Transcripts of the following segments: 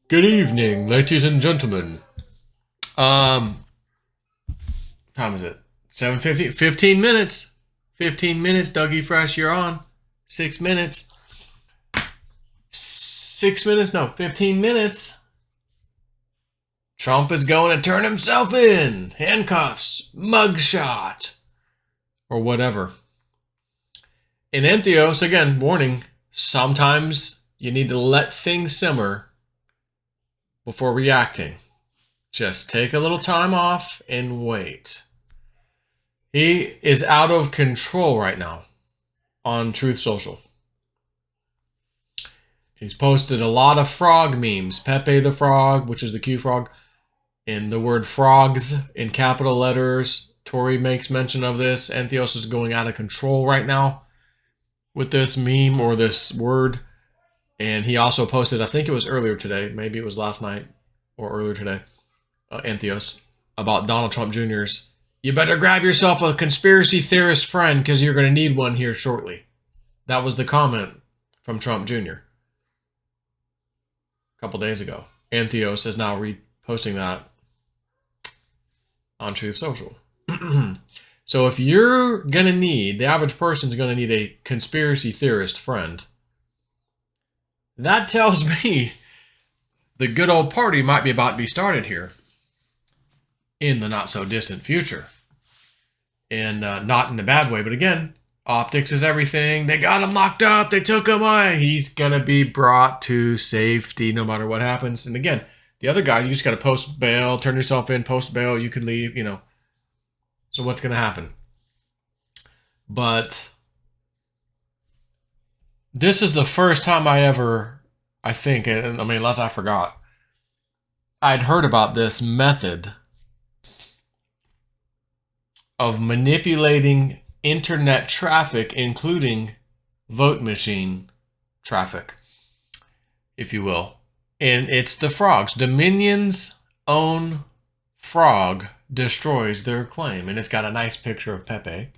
Good evening, ladies and gentlemen. Time is it? 7:50. 15 minutes. 15 minutes, Dougie Fresh, you're on. 6 minutes. 6 minutes, no, 15 minutes. Trump is going to turn himself in. Handcuffs, mugshot, or whatever. In Entheos, again, warning, sometimes you need to let things simmer before reacting. Just take a little time off and wait. He is out of control right now on Truth Social. He's posted a lot of frog memes. Pepe the Frog, which is the Q frog, and the word frogs in capital letters. Tori makes mention of this. Entheos is going out of control right now with this meme or this word. And he also posted, I think it was earlier today, maybe it was last night or earlier today, Entheos, about Donald Trump Jr.'s, "You better grab yourself a conspiracy theorist friend because you're going to need one here shortly." That was the comment from Trump Jr. a couple days ago. Entheos is now reposting that on Truth Social. So if you're going to need, the average person is going to need a conspiracy theorist friend, that tells me the good old party might be about to be started here in the not so distant future. And not in a bad way, but again, optics is everything. They got him locked up. They took him away. He's going to be brought to safety no matter what happens. And again, the other guy, you just got to post bail, turn yourself in, post bail, you can leave, you know. So what's going to happen? But this is the first time I think, unless I forgot, I'd heard about this method of manipulating internet traffic, including vote machine traffic, if you will. And it's the frogs. Dominion's own frog destroys their claim. And it's got a nice picture of Pepe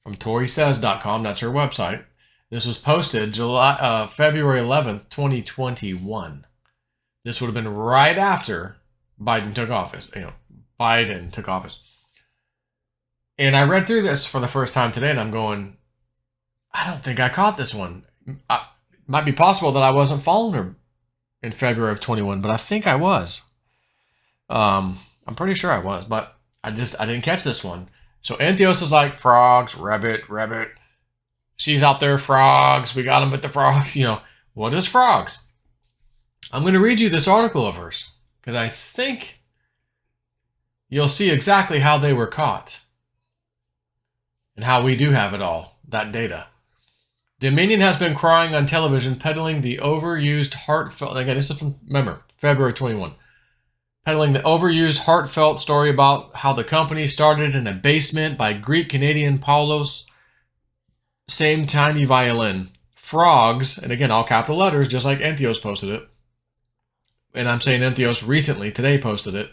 from ToriSays.com. That's her website. This was posted February 11th, 2021. This would have been right after Biden took office. Biden took office. And I read through this for the first time today, and I'm going, I don't think I caught this one. It might be possible that I wasn't following her in February of 21, but I think I was. I'm pretty sure I was, but I didn't catch this one. So Entheos is like, frogs, rabbit. She's out there, frogs. We got them with the frogs. What is frogs? I'm going to read you this article of hers because I think you'll see exactly how they were caught and how we do have it all, that data. Dominion has been crying on television, peddling the overused heartfelt, again, this is from, remember, February 21, peddling the overused heartfelt story about how the company started in a basement by Greek-Canadian Paulos, same tiny violin. Frogs, and again, all capital letters, just like Entheos posted it. And I'm saying Entheos recently, today posted it.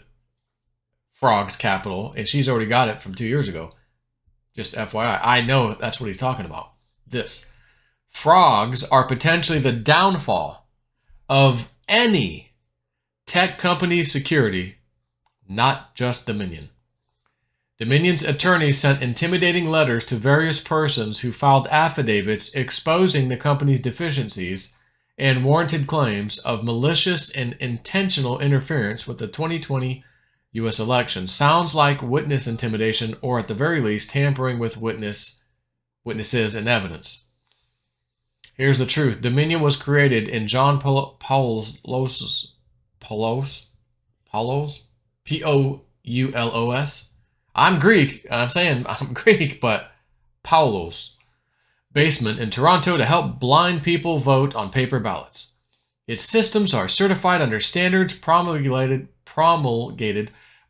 Frogs, capital, and she's already got it from 2 years ago. Just FYI, I know that's what he's talking about. This. Frogs are potentially the downfall of any tech company's security, not just Dominion. Dominion's attorneys sent intimidating letters to various persons who filed affidavits exposing the company's deficiencies and warranted claims of malicious and intentional interference with the 2020 U.S. election. Sounds like witness intimidation, or at the very least, tampering with witnesses and evidence. Here's the truth. Dominion was created in John Paulos, P-O-U-L-O-S. I'm Greek. I'm saying I'm Greek, but Paulos basement in Toronto to help blind people vote on paper ballots. Its systems are certified under standards promulgated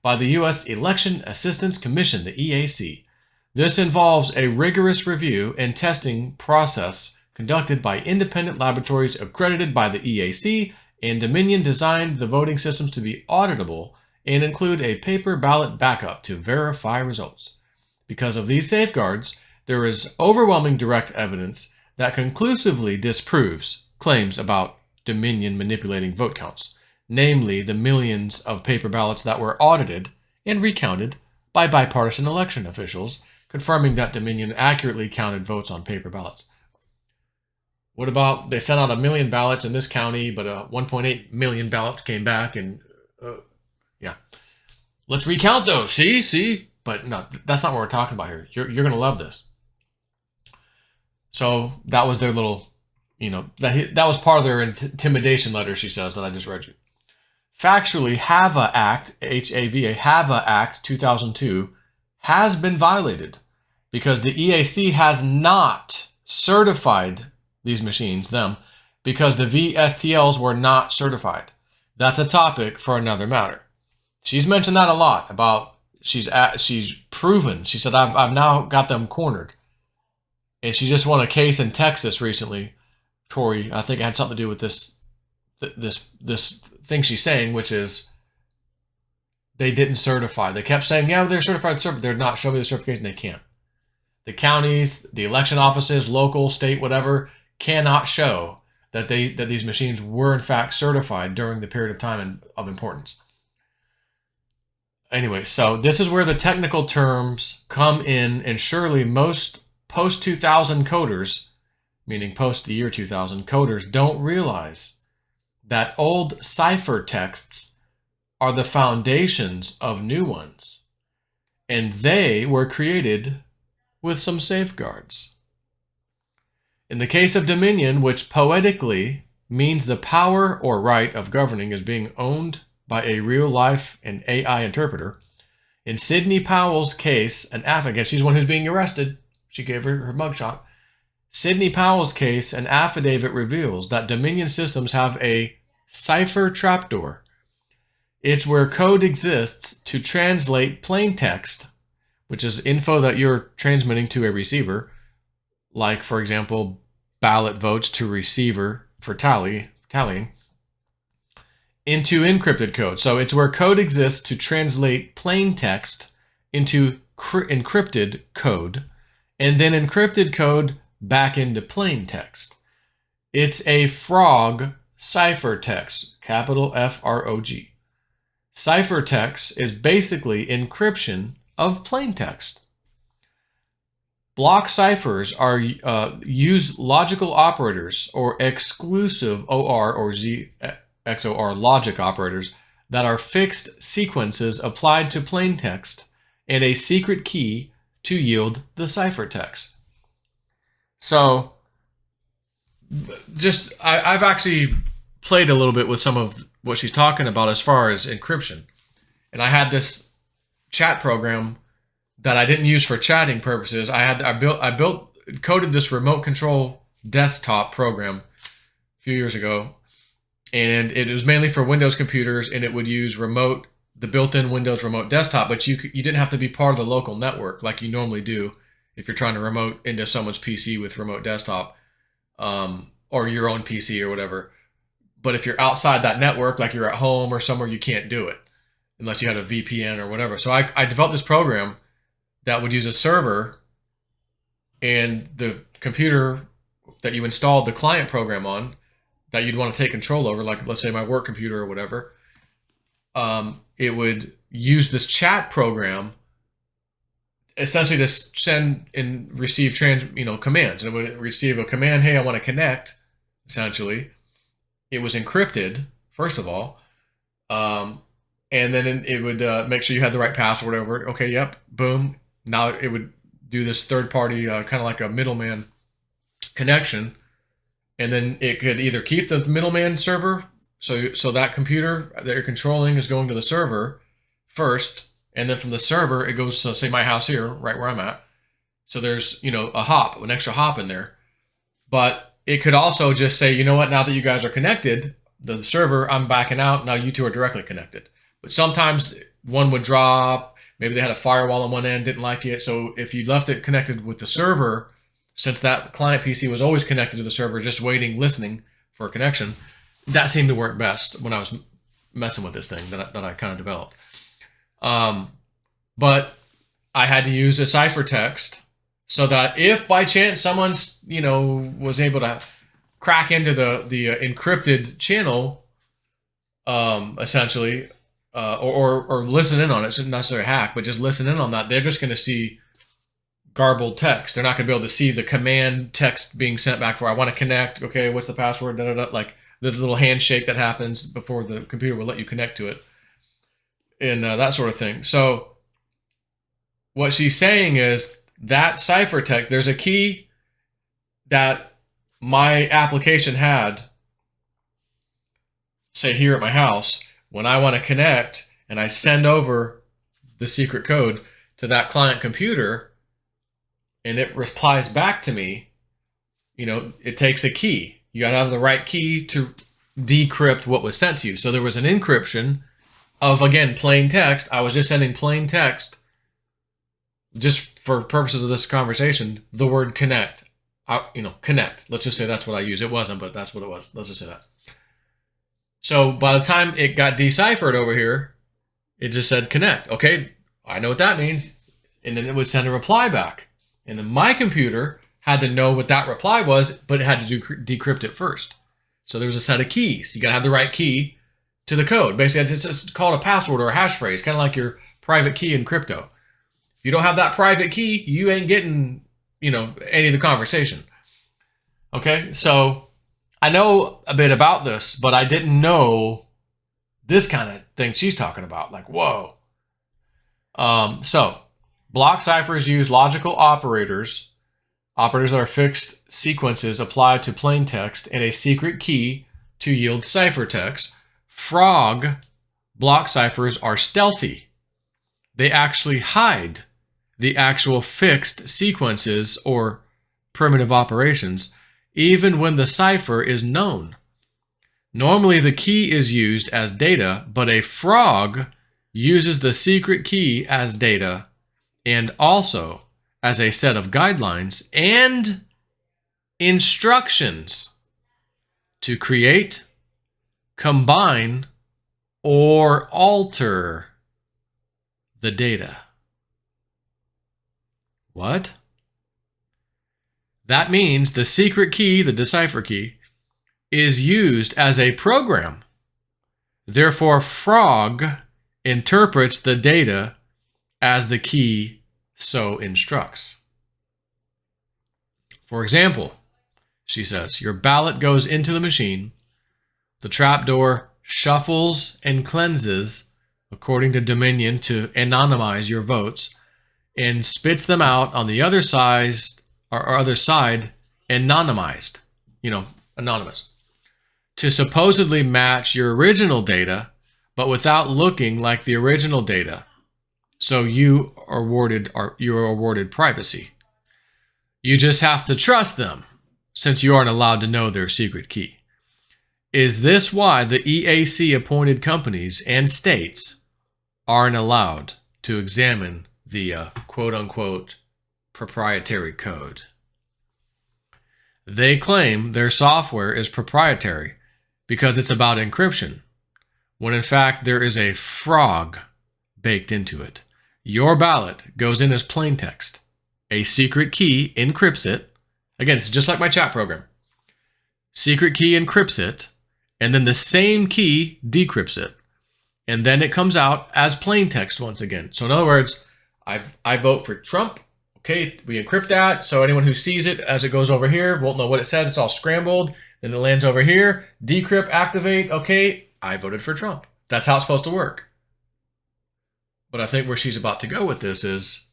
by the U.S. Election Assistance Commission, the EAC. This involves a rigorous review and testing process conducted by independent laboratories accredited by the EAC, and Dominion designed the voting systems to be auditable and include a paper ballot backup to verify results. Because of these safeguards, there is overwhelming direct evidence that conclusively disproves claims about Dominion manipulating vote counts, namely the millions of paper ballots that were audited and recounted by bipartisan election officials, confirming that Dominion accurately counted votes on paper ballots. What about they sent out 1 million ballots in this county, but 1.8 million ballots came back, and yeah, let's recount those. See, but no, that's not what we're talking about here. You're gonna love this. So that was their little, that was part of their intimidation letter. She says that I just read you. Factually, HAVA Act, H-A-V-A, HAVA Act 2002 has been violated because the EAC has not certified these machines, because the VSTLs were not certified. That's a topic for another matter. She's mentioned that a lot about she's proven. She said I've now got them cornered, and she just won a case in Texas recently. Tori, I think it had something to do with this thing she's saying, which is they didn't certify. They kept saying, yeah, they're certified, they're not. Show me the certification. They can't. The counties, the election offices, local, state, whatever, cannot show that these machines were in fact certified during the period of time of importance. Anyway, so this is where the technical terms come in, and surely most post-2000 coders, meaning post the year 2000 coders, don't realize that old cipher texts are the foundations of new ones, and they were created with some safeguards. In the case of Dominion, which poetically means the power or right of governing is being owned by a real-life and AI interpreter, in Sidney Powell's case, an affidavit, she's the one who's being arrested, she gave her mugshot. Sidney Powell's case, an affidavit reveals that Dominion systems have a cipher trapdoor. It's where code exists to translate plain text, which is info that you're transmitting to a receiver, like, for example, ballot votes to receiver for tallying, into encrypted code. So it's where code exists to translate plain text into encrypted code, and then encrypted code back into plain text. It's a FROG ciphertext, capital F-R-O-G. Ciphertext is basically encryption of plain text. Block ciphers are use logical operators or exclusive OR or XOR logic operators that are fixed sequences applied to plain text and a secret key to yield the ciphertext. So, I've actually played a little bit with some of what she's talking about as far as encryption, and I had this chat program that I didn't use for chatting purposes. I coded this remote control desktop program a few years ago, and it was mainly for Windows computers, and it would use the built-in Windows remote desktop, but you didn't have to be part of the local network like you normally do if you're trying to remote into someone's PC with remote desktop, or your own PC or whatever. But if you're outside that network, like you're at home or somewhere, you can't do it unless you had a VPN or whatever. So I developed this program that would use a server, and the computer that you installed the client program on that you'd want to take control over, like let's say my work computer or whatever, it would use this chat program essentially to send and receive commands. And it would receive a command, hey, I want to connect, essentially. It was encrypted, first of all, and then it would make sure you had the right password over. Okay, yep, boom. Now it would do this third-party, kind of like a middleman connection, and then it could either keep the middleman server, so that computer that you're controlling is going to the server first, and then from the server it goes to, say, my house here, right where I'm at. So there's an extra hop in there, but it could also just say, you know what, now that you guys are connected, the server, I'm backing out. Now you two are directly connected. But sometimes one would drop. Maybe they had a firewall on one end, didn't like it. So if you left it connected with the server, since that client PC was always connected to the server, just waiting, listening for a connection, that seemed to work best when I was messing with this thing that I kind of developed. But I had to use a ciphertext so that if by chance someone's, was able to crack into the encrypted channel, essentially, or listen in on it. It's not necessarily a hack, but just listen in on that. They're just going to see garbled text. They're not going to be able to see the command text being sent back for, I want to connect. Okay, what's the password? Da, da, da. Like the little handshake that happens before the computer will let you connect to it, and that sort of thing. So what she's saying is that ciphertext, there's a key that my application had, say here at my house, when I want to connect and I send over the secret code to that client computer and it replies back to me, you know, it takes a key. You got to have the right key to decrypt what was sent to you. So there was an encryption of, again, plain text. I was just sending plain text, just for purposes of this conversation, the word connect. Connect. Let's just say that's what I use. It wasn't, but that's what it was. Let's just say that. So by the time it got deciphered over here, it just said connect. Okay, I know what that means. And then it would send a reply back. And then my computer had to know what that reply was, but it had to decrypt it first. So there was a set of keys. You got to have the right key to the code. Basically, it's just called a password or a hash phrase, kind of like your private key in crypto. If you don't have that private key, you ain't getting, any of the conversation. Okay, so I know a bit about this, but I didn't know this kind of thing she's talking about. Like, whoa. So block ciphers use logical operators that are fixed sequences applied to plain text and a secret key to yield ciphertext. Frog block ciphers are stealthy. They actually hide the actual fixed sequences or primitive operations, even when the cipher is known. Normally, the key is used as data, but a frog uses the secret key as data and also as a set of guidelines and instructions to create, combine, or alter the data. What? That means the secret key, the decipher key, is used as a program. Therefore, frog interprets the data as the key so instructs. For example, she says, your ballot goes into the machine. The trapdoor shuffles and cleanses according to Dominion to anonymize your votes and spits them out on the other side anonymized, anonymous, to supposedly match your original data, but without looking like the original data. So you are awarded privacy. You just have to trust them, since you aren't allowed to know their secret key. Is this why the EAC appointed companies and states aren't allowed to examine the quote-unquote proprietary code? They claim their software is proprietary because it's about encryption, when in fact there is a frog baked into it. Your ballot goes in as plain text. A secret key encrypts it. Again, it's just like my chat program. Secret key encrypts it, and then the same key decrypts it. And then it comes out as plain text once again. So in other words, I vote for Trump. Okay, we encrypt that, so anyone who sees it as it goes over here won't know what it says. It's all scrambled. Then it lands over here. Decrypt, activate. Okay, I voted for Trump. That's how it's supposed to work. But I think where she's about to go with this is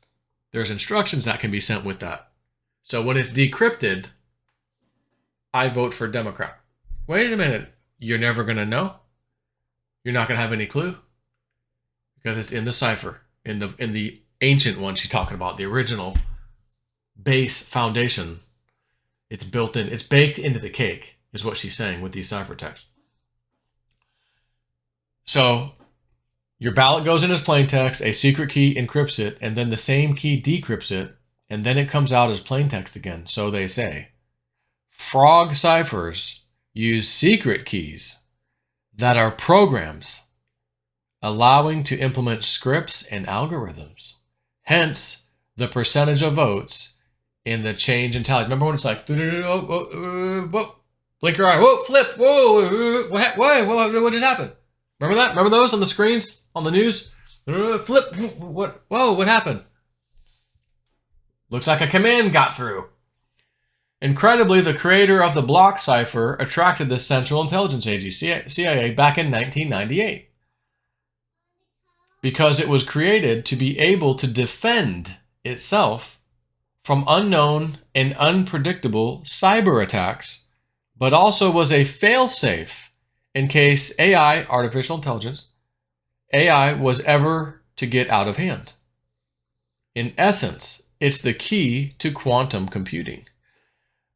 there's instructions that can be sent with that. So when it's decrypted, I vote for Democrat. Wait a minute. You're never going to know? You're not going to have any clue? Because it's in the cipher, in the ancient one she's talking about, the original base foundation. It's built in, it's baked into the cake, is what she's saying with these ciphertexts. So your ballot goes in as plain text, a secret key encrypts it, and then the same key decrypts it, and then it comes out as plain text again, so they say. Frog ciphers use secret keys that are programs allowing to implement scripts and algorithms. Hence, the percentage of votes in the change in tally. Remember when it's like, Blink your eye. Whoa, flip. Whoa, what just happened? Remember that? Remember those on the screens, on the news? Flip. What? Whoa, what happened? Looks like a command got through. Incredibly, the creator of the block cipher attracted the Central Intelligence Agency, CIA, back in 1998. Because it was created to be able to defend itself from unknown and unpredictable cyber attacks, but also was a failsafe in case AI, artificial intelligence, AI was ever to get out of hand. In essence, it's the key to quantum computing.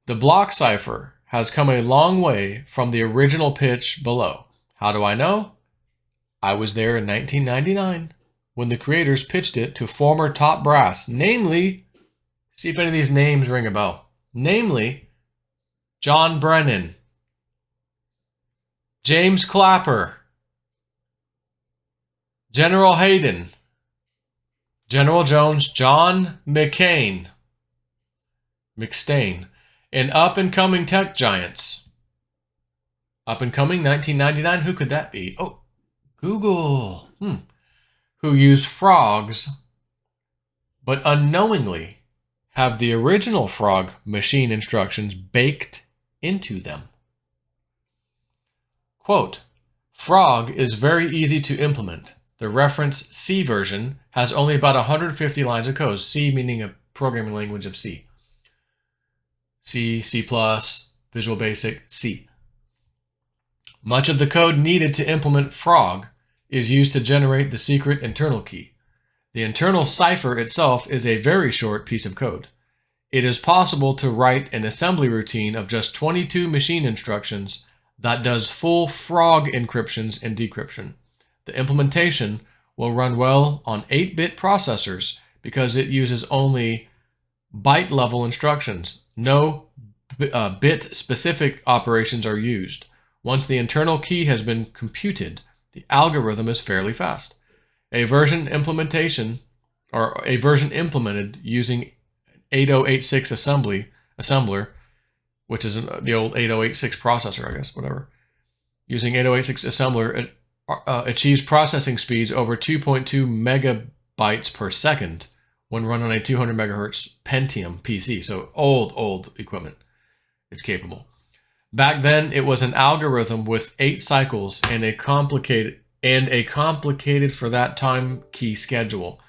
The block cipher has come a long way from the original pitch below. How do I know? I was there in 1999 when the creators pitched it to former top brass, namely, see if any of these names ring a bell, namely John Brennan, James Clapper, General Hayden, General Jones, John McCain, and up-and-coming tech giants. Up-and-coming, 1999, who could that be? Oh, Google. Who use FROGS, but unknowingly have the original frog machine instructions baked into them. Quote, Frog is very easy to implement. The reference C version has only about 150 lines of code, C meaning a programming language of C. C, C++, Visual Basic, C. Much of the code needed to implement Frog is used to generate the secret internal key. The internal cipher itself is a very short piece of code. It is possible to write an assembly routine of just 22 machine instructions that does full Frog encryptions and decryption. The implementation will run well on 8-bit processors because it uses only byte-level instructions. No bit-specific operations are used. Once the internal key has been computed, the algorithm is fairly fast. A version implemented using 8086 assembler, which is the old 8086 processor, I guess, whatever. Using 8086 assembler, achieves processing speeds over 2.2 megabytes per second when run on a 200 megahertz Pentium PC. So old equipment is capable. Back then, it was an algorithm with 8 cycles and a complicated for that time key schedule.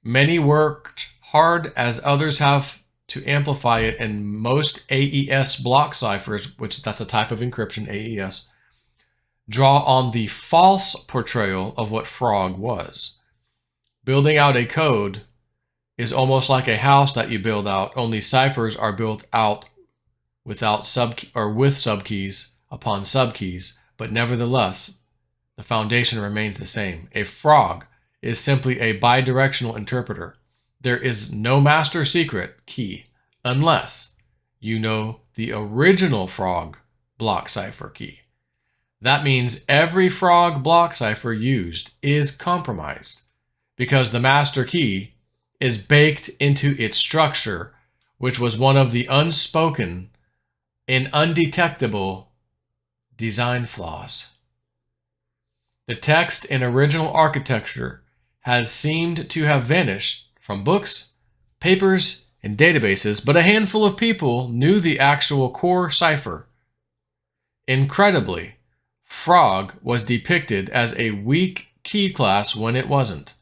Many worked hard as others have to amplify it, and most AES block ciphers, which that's a type of encryption, AES, draw on the false portrayal of what Frog was. Building out a code is almost like a house that you build out, only ciphers are built out without with subkeys upon subkeys, but nevertheless, the foundation remains the same. A frog is simply a bidirectional interpreter. There is no master secret key unless you know the original frog block cipher key. That means every frog block cipher used is compromised because the master key is baked into its structure, which was one of the unspoken and undetectable design flaws. The text in original architecture has seemed to have vanished from books, papers, and databases, but a handful of people knew the actual core cipher. Incredibly, Frog was depicted as a weak key class when it wasn't.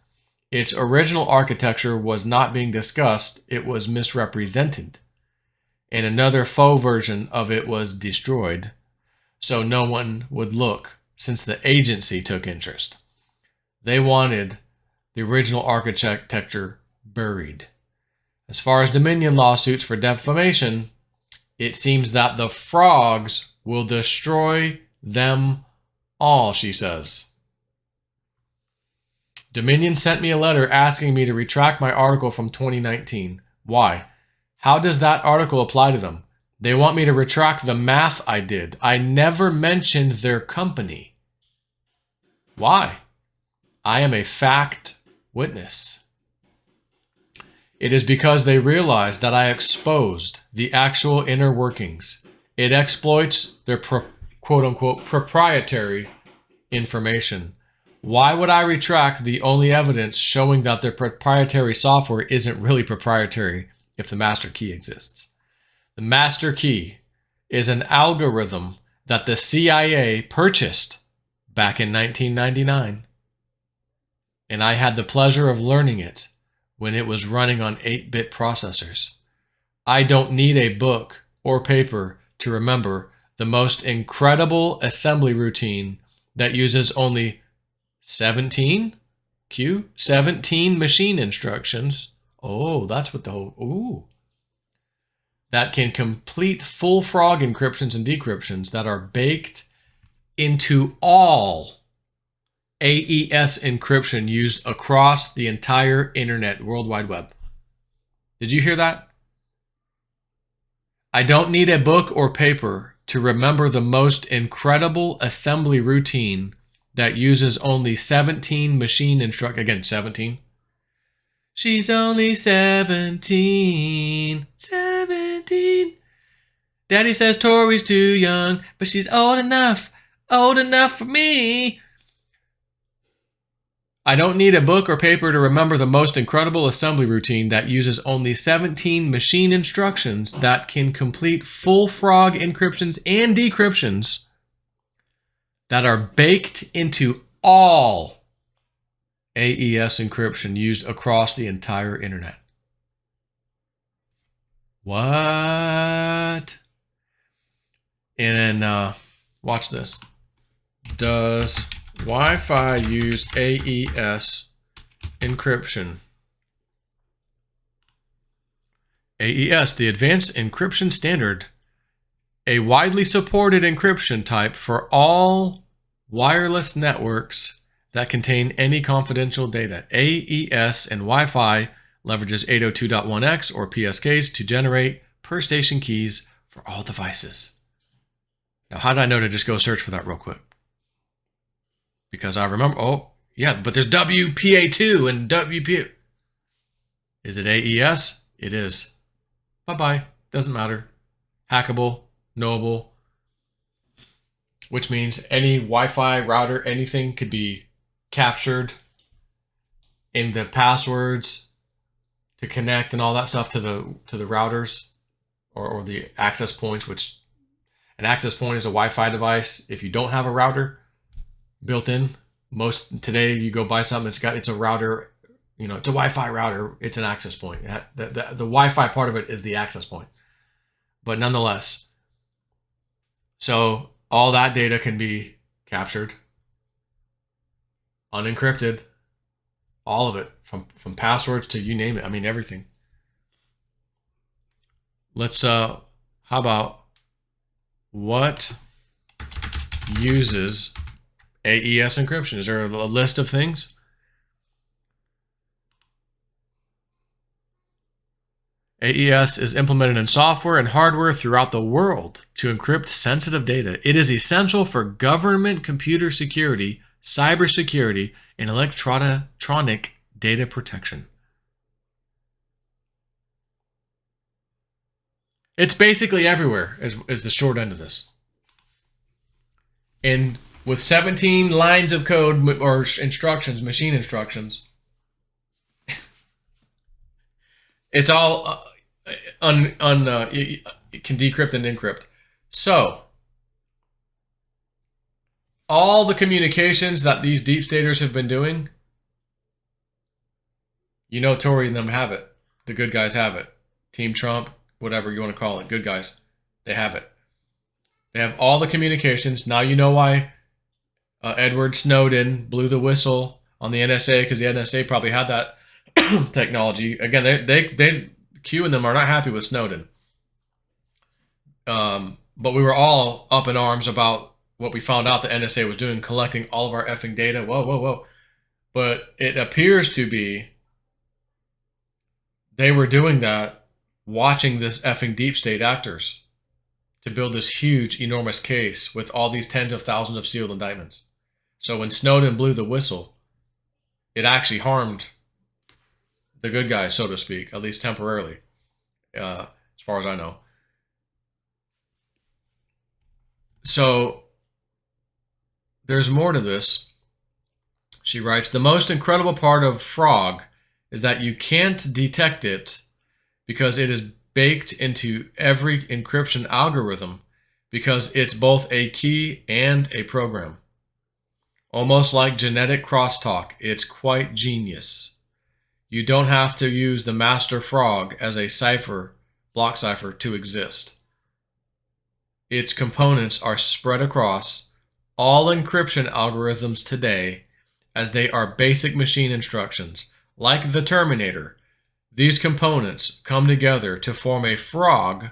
Its original architecture was not being discussed, it was misrepresented. And another faux version of it was destroyed, so no one would look since the agency took interest. They wanted the original architecture buried. As far as Dominion lawsuits for defamation, it seems that the frogs will destroy them all, she says. Dominion sent me a letter asking me to retract my article from 2019. Why? How does that article apply to them? They want me to retract the math I did. I never mentioned their company. Why? I am a fact witness. It is because they realized that I exposed the actual inner workings It exploits their quote-unquote proprietary information. Why would I retract the only evidence showing that their proprietary software isn't really proprietary if the master key exists? The master key is an algorithm that the CIA purchased back in 1999. And I had the pleasure of learning it when it was running on 8-bit processors. I don't need a book or paper to remember the most incredible assembly routine that uses only 17 machine instructions. Oh, that's what the whole, ooh. That can complete full frog encryptions and decryptions that are baked into all AES encryption used across the entire internet, World Wide Web. Did you hear that? I don't need a book or paper to remember the most incredible assembly routine that uses only 17 machine instructions. Again, 17. She's only 17. 17. Daddy says Tori's too young, but she's old enough for me. I don't need a book or paper to remember the most incredible assembly routine that uses only 17 machine instructions that can complete full frog encryptions and decryptions that are baked into all AES encryption used across the entire internet. What? And then watch this. Does Wi-Fi use AES encryption? AES, the Advanced Encryption Standard, a widely supported encryption type for all wireless networks that contain any confidential data. AES and Wi-Fi leverages 802.1x or PSKs to generate per station keys for all devices. Now, how did I know to just go search for that real quick? Because I remember, oh, yeah, but there's WPA2 and WPA. Is it AES? It is. Bye-bye. Doesn't matter. Hackable, knowable, which means any Wi-Fi router, anything could be captured in the passwords to connect and all that stuff to the routers or the access points, which an access point is a Wi-Fi device. If you don't have a router built in, most today you go buy something, it's a router, it's a Wi-Fi router, it's an access point. The Wi-Fi part of it is the access point. But nonetheless, so all that data can be captured, unencrypted, all of it, from passwords to you name it. I mean, everything. Let's, how about what uses AES encryption? Is there a list of things? AES is implemented in software and hardware throughout the world to encrypt sensitive data. It is essential for government computer security, cybersecurity, and electronic data protection. It's basically everywhere, is the short end of this. And with 17 lines of code or instructions, machine instructions, it's all it can decrypt and encrypt. So all the communications that these deep staters have been doing, Tori and them have it. The good guys have it. Team Trump, whatever you want to call it, good guys, they have it. They have all the communications. Now you know why Edward Snowden blew the whistle on the NSA, because the NSA probably had that technology. Again, they Q and them are not happy with Snowden. But we were all up in arms about what we found out the NSA was doing, collecting all of our effing data. Whoa. But it appears to be they were doing that, watching this effing deep state actors to build this huge, enormous case with all these tens of thousands of sealed indictments. So when Snowden blew the whistle, it actually harmed the good guys, so to speak, at least temporarily, as far as I know. So there's more to this. She writes, the most incredible part of Frog is that you can't detect it because it is baked into every encryption algorithm because it's both a key and a program. Almost like genetic crosstalk, it's quite genius. You don't have to use the master frog as a cipher, block cipher, to exist. Its components are spread across all encryption algorithms today as they are basic machine instructions. Like the Terminator, these components come together to form a frog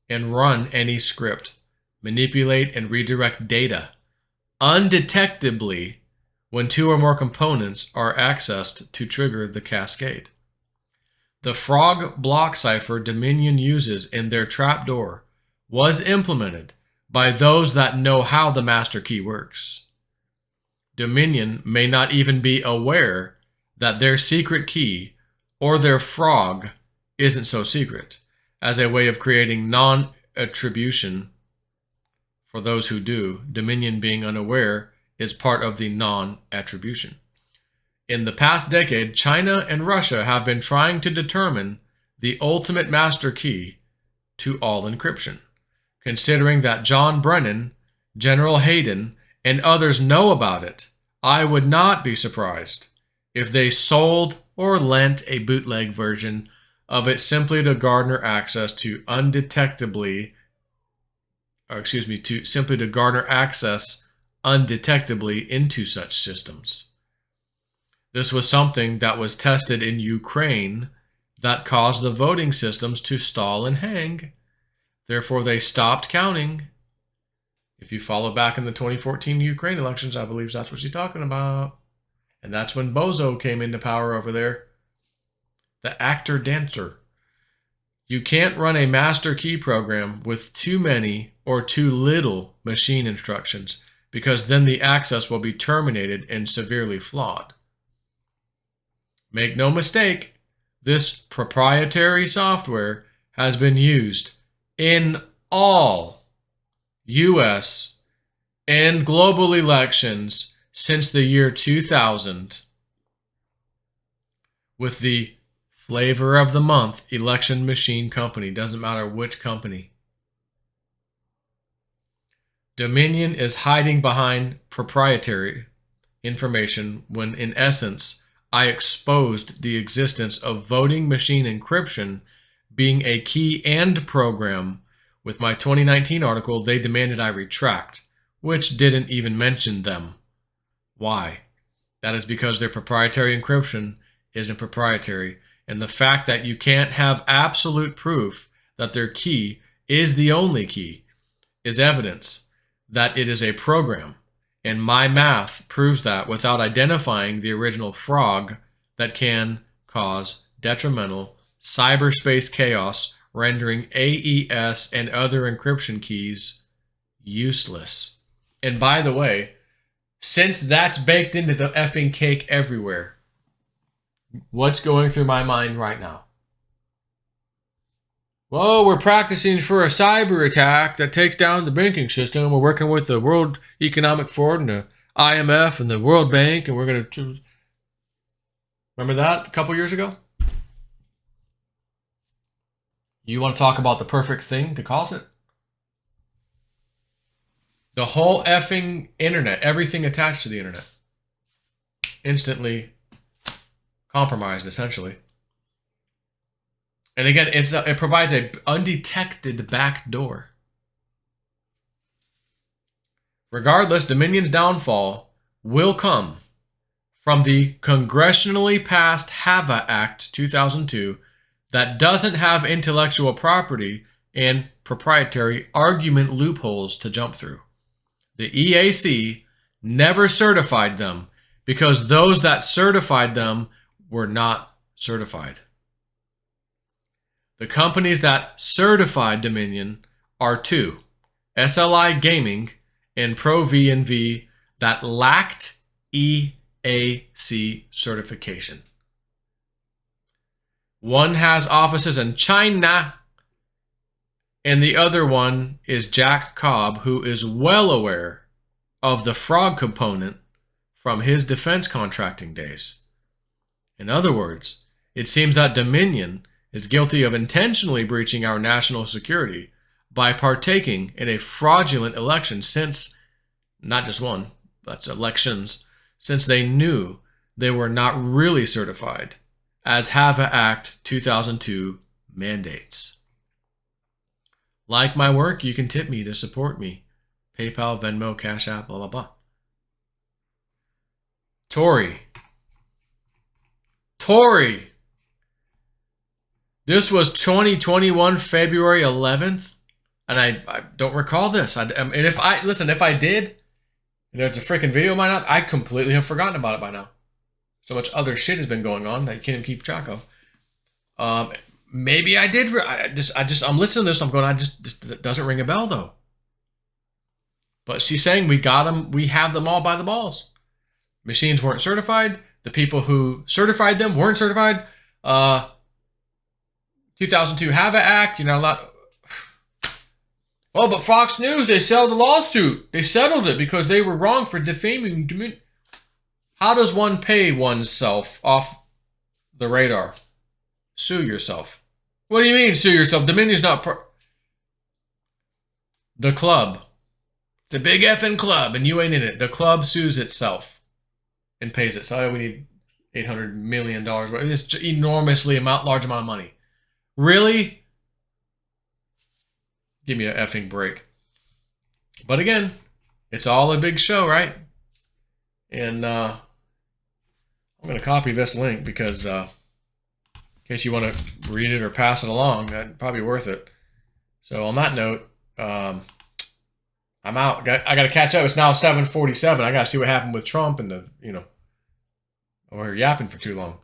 and run any script, manipulate and redirect data undetectably when two or more components are accessed to trigger the cascade. The frog block cipher Dominion uses in their trapdoor was implemented by those that know how the master key works. Dominion may not even be aware that their secret key or their frog isn't so secret, as a way of creating non-attribution for those who do. Dominion being unaware is part of the non-attribution. In the past decade, China and Russia have been trying to determine the ultimate master key to all encryption. Considering that John Brennan, General Hayden, and others know about it, I would not be surprised if they sold or lent a bootleg version of it simply to garner access to undetectably into such systems. This was something that was tested in Ukraine that caused the voting systems to stall and hang. Therefore, they stopped counting. If you follow back in the 2014 Ukraine elections, I believe that's what she's talking about. And that's when Bozo came into power over there. The actor-dancer. You can't run a master key program with too many or too little machine instructions, because then the access will be terminated and severely flawed. Make no mistake, this proprietary software has been used in all US and global elections since the year 2000, with the flavor of the month election machine company. Doesn't matter which company. Dominion is hiding behind proprietary information when, in essence, I exposed the existence of voting machine encryption being a key and program. With my 2019 article, they demanded I retract, which didn't even mention them. Why? That is because their proprietary encryption isn't proprietary, and the fact that you can't have absolute proof that their key is the only key is evidence that it is a program, and my math proves that without identifying the original frog that can cause detrimental cyberspace chaos, rendering AES and other encryption keys useless. And by the way, since that's baked into the effing cake everywhere, what's going through my mind right now? Well, we're practicing for a cyber attack that takes down the banking system. We're working with the World Economic Forum and the IMF and the World Bank, and we're going to choose. Remember that a couple years ago? You want to talk about the perfect thing to cause it? The whole effing internet, everything attached to the internet, instantly compromised, essentially. And again, it provides an undetected backdoor. Regardless, Dominion's downfall will come from the congressionally passed HAVA Act 2002 that doesn't have intellectual property and proprietary argument loopholes to jump through. The EAC never certified them because those that certified them were not certified. The companies that certified Dominion are two, SLI Gaming and ProVNV, that lacked EAC certification. One has offices in China And the other one is Jack Cobb, who is well aware of the frog component from his defense contracting days. In other words, it seems that Dominion is guilty of intentionally breaching our national security by partaking in a fraudulent election since, not just one, that's elections, since they knew they were not really certified, as HAVA Act 2002 mandates. Like my work, you can tip me to support me. PayPal, Venmo, Cash App, blah, blah, blah. Tory. This was 2021, February 11th. And I don't recall this. And if I did, and there's a freaking video of mine out, I completely have forgotten about it by now. So much other shit has been going on that you can't even keep track of. Maybe I did. I'm listening to this. I'm going. It doesn't ring a bell though. But she's saying we got them. We have them all by the balls. Machines weren't certified. The people who certified them weren't certified. 2002 HAVA Act. You're not allowed. Well, but Fox News, they settled the lawsuit. They settled it because they were wrong for defaming. How does one pay oneself off the radar? Sue yourself. What do you mean, sue yourself? Dominion's not the club. It's a big effing club, and you ain't in it. The club sues itself and pays it. So we need $800 million. It's enormously large amount of money. Really? Give me an effing break. But again, it's all a big show, right? And I'm going to copy this link because in case you want to read it or pass it along, that's probably worth it. So on that note, I'm out. I got to catch up. It's now 7:47. I got to see what happened with Trump and we're yapping for too long.